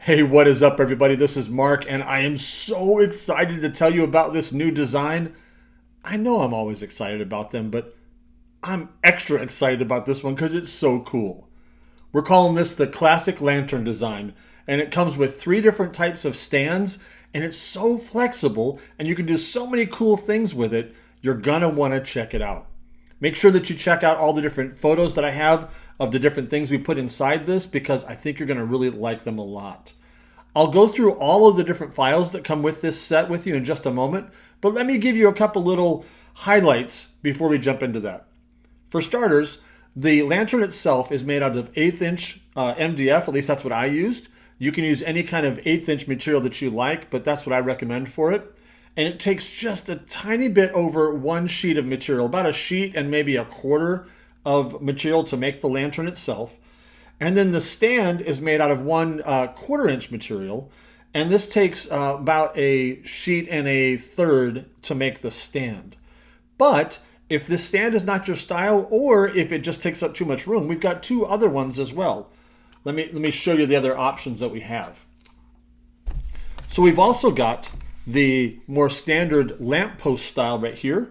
Hey, what is up, everybody? This is Mark, and I am so excited to tell you about this new design. I know I'm always excited about them, but I'm extra excited about this one because it's so cool. We're calling this the classic lantern design, and it comes with three different types of stands, and it's so flexible, and you can do so many cool things with it. You're gonna want to check it out. Make sure that you check out all the different photos that I have of the different things we put inside this because I think you're going to really like them a lot. I'll go through all of the different files that come with this set with you in just a moment, but let me give you a couple little highlights before we jump into that. For starters, the lantern itself is made out of 1/8 inch MDF, at least that's what I used. You can use any kind of 1/8 inch material that you like, but that's what I recommend for it. And it takes just a tiny bit over one sheet of material, about a sheet and maybe a quarter of material to make the lantern itself. And then the stand is made out of 1/4 inch material. And this takes about a sheet and a third to make the stand. But if this stand is not your style, or if it just takes up too much room, we've got two other ones as well. Let me show you the other options that we have. So we've also got the more standard lamppost style right here.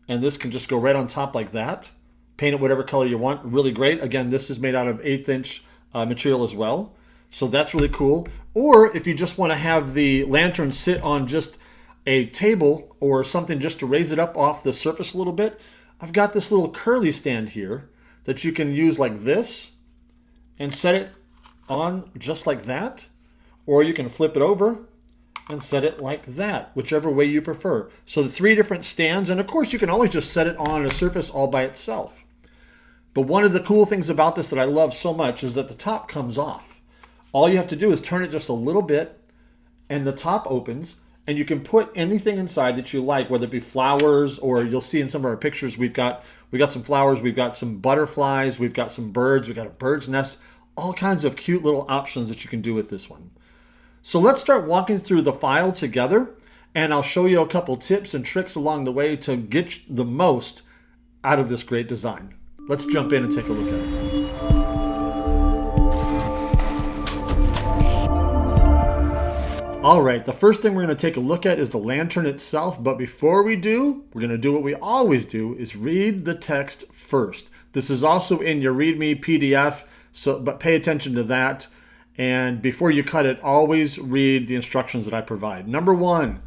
And this can just go right on top like that. Paint it whatever color you want. Really great. Again, this is made out of 1/8 inch material as well. So that's really cool. Or if you just want to have the lantern sit on just a table or something just to raise it up off the surface a little bit, I've got this little curly stand here that you can use like this and set it on just like that. Or you can flip it over and set it like that, whichever way you prefer. So the three different stands, and of course you can always just set it on a surface all by itself. But one of the cool things about this that I love so much is that the top comes off. All you have to do is turn it just a little bit and the top opens, and you can put anything inside that you like, whether it be flowers, or you'll see in some of our pictures we got some flowers, we've got some butterflies, we've got some birds, we've got a bird's nest, all kinds of cute little options that you can do with this one. So let's start walking through the file together, and I'll show you a couple tips and tricks along the way to get the most out of this great design. Let's jump in and take a look at it. All right, the first thing we're going to take a look at is the lantern itself, but before we do, we're going to do what we always do, is read the text first. This is also in your README PDF, but pay attention to that. And before you cut it, always read the instructions that I provide. Number 1,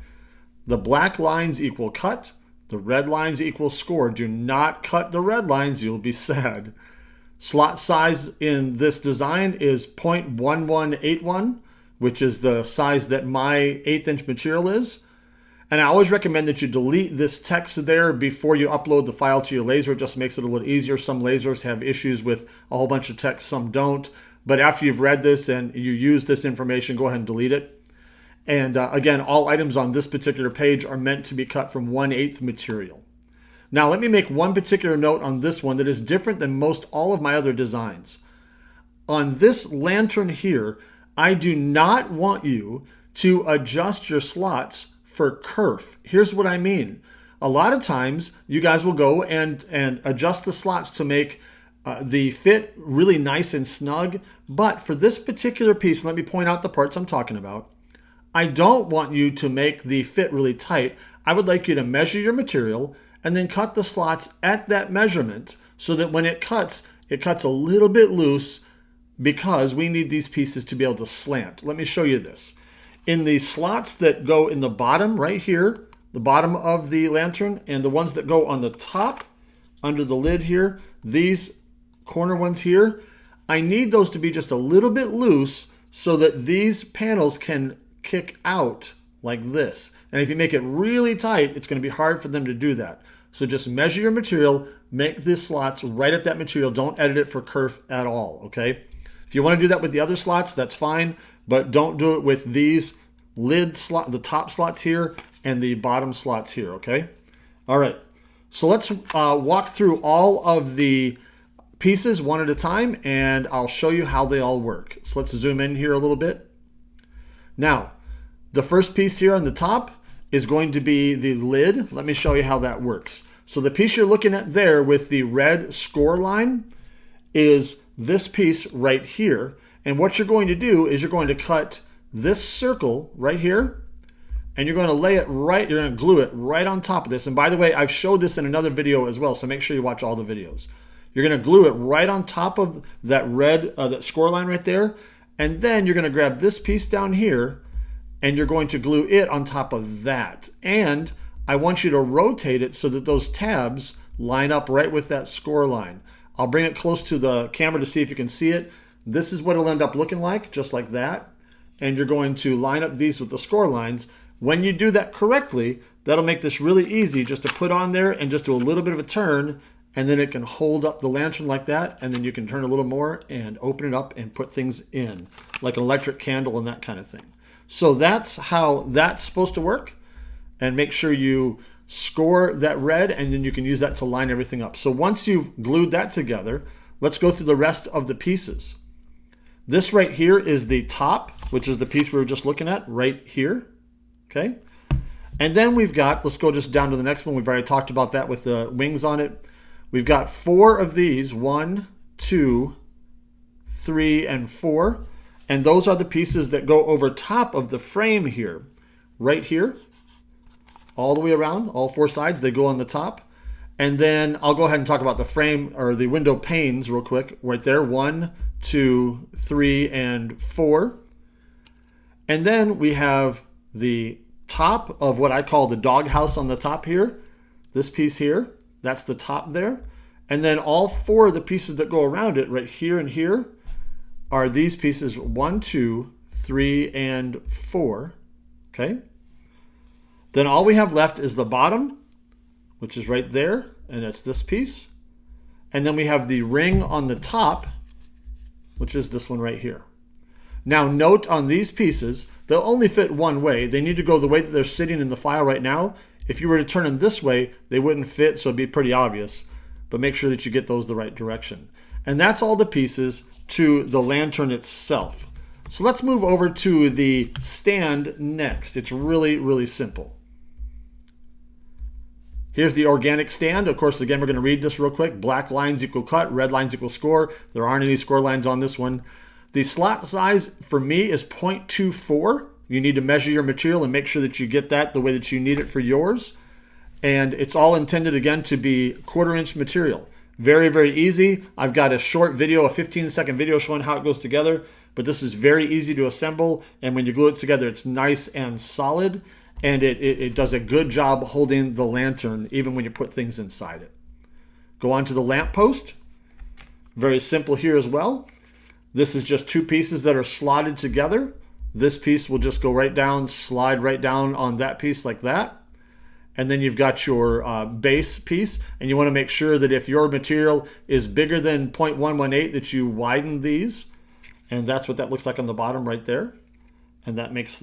the black lines equal cut. The red lines equal score. Do not cut the red lines. You'll be sad. Slot size in this design is 0.1181, which is the size that my 1/8 inch material is. And I always recommend that you delete this text there before you upload the file to your laser. It just makes it a little easier. Some lasers have issues with a whole bunch of text, some don't. But after you've read this and you use this information, go ahead and delete it. And again, all items on this particular page are meant to be cut from 1/8 material. Now, let me make one particular note on this one that is different than most all of my other designs. On this lantern here, I do not want you to adjust your slots for kerf. Here's what I mean. A lot of times, you guys will go and adjust the slots to make the fit really nice and snug, but for this particular piece, let me point out the parts I'm talking about. I don't want you to make the fit really tight. I would like you to measure your material and then cut the slots at that measurement so that when it cuts a little bit loose because we need these pieces to be able to slant. Let me show you this. In the slots that go in the bottom right here, the bottom of the lantern, and the ones that go on the top under the lid here, these corner ones here, I need those to be just a little bit loose so that these panels can kick out like this. And if you make it really tight, it's going to be hard for them to do that. So just measure your material, make the slots right at that material. Don't edit it for kerf at all, okay? If you want to do that with the other slots, that's fine, but don't do it with these lid slot, the top slots here and the bottom slots here, okay? All right, so let's walk through all of the pieces one at a time, and I'll show you how they all work. So let's zoom in here a little bit. Now, the first piece here on the top is going to be the lid. Let me show you how that works. So the piece you're looking at there with the red score line is this piece right here. And what you're going to do is you're going to cut this circle right here, and you're going to lay it right, you're going to glue it right on top of this. And by the way, I've showed this in another video as well, so make sure you watch all the videos. You're going to glue it right on top of that red, that score line right there. And then you're going to grab this piece down here, and you're going to glue it on top of that. And I want you to rotate it so that those tabs line up right with that score line. I'll bring it close to the camera to see if you can see it. This is what it'll end up looking like, just like that. And you're going to line up these with the score lines. When you do that correctly, that'll make this really easy just to put on there and just do a little bit of a turn, and then it can hold up the lantern like that, and then you can turn a little more and open it up and put things in, like an electric candle and that kind of thing. So that's how that's supposed to work. And make sure you score that red, and then you can use that to line everything up. So once you've glued that together, let's go through the rest of the pieces. This right here is the top, which is the piece we were just looking at right here. Okay, and then we've got, let's go just down to the next one. We've already talked about that with the wings on it. We've got 4 of these, 1, 2, 3, and 4. And those are the pieces that go over top of the frame here, right here, all the way around, all 4 sides, they go on the top. And then I'll go ahead and talk about the frame or the window panes real quick, right there, 1, 2, 3, and 4. And then we have the top of what I call the doghouse on the top here. This piece here, that's the top there. And then all 4 of the pieces that go around it right here and here are these pieces, 1, 2, 3, and 4. Okay. Then all we have left is the bottom, which is right there, and it's this piece. And then we have the ring on the top, which is this one right here. Now note on these pieces, they'll only fit one way. They need to go the way that they're sitting in the file right now. If you were to turn them this way, they wouldn't fit, so it'd be pretty obvious. But make sure that you get those the right direction. And that's all the pieces to the lantern itself. So let's move over to the stand next. It's really, really simple. Here's the organic stand. Of course, again, we're going to read this real quick. Black lines equal cut, red lines equal score. There aren't any score lines on this one. The slot size for me is 0.24. You need to measure your material and make sure that you get that the way that you need it for yours. And it's all intended, again, to be 1/4 inch material. Very, very easy. I've got a short video, a 15-second video showing how it goes together, but this is very easy to assemble. And when you glue it together, it's nice and solid. And it does a good job holding the lantern, even when you put things inside it. Go on to the lamppost. Very simple here as well. This is just 2 pieces that are slotted together. This piece will just go right down, slide right down on that piece like that. And then you've got your base piece, and you want to make sure that if your material is bigger than 0.118 that you widen these. And that's what that looks like on the bottom right there. And that makes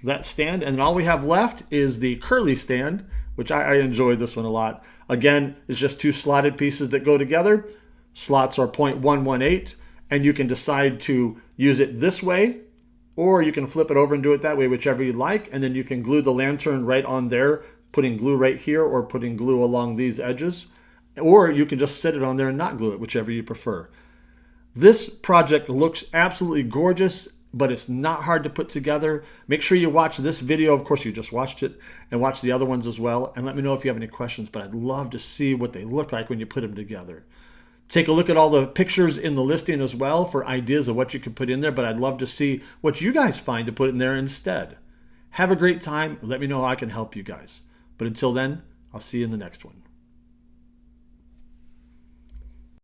that stand. And then all we have left is the curly stand, which I enjoyed this one a lot. Again, it's just 2 slotted pieces that go together. Slots are 0.118, and you can decide to use it this way, or you can flip it over and do it that way, whichever you like. And then you can glue the lantern right on there, putting glue right here, or putting glue along these edges. Or you can just sit it on there and not glue it, whichever you prefer. This project looks absolutely gorgeous, but it's not hard to put together. Make sure you watch this video. Of course, you just watched it, and watch the other ones as well. And let me know if you have any questions, but I'd love to see what they look like when you put them together. Take a look at all the pictures in the listing as well for ideas of what you could put in there, but I'd love to see what you guys find to put in there instead. Have a great time. Let me know how I can help you guys. But until then, I'll see you in the next one.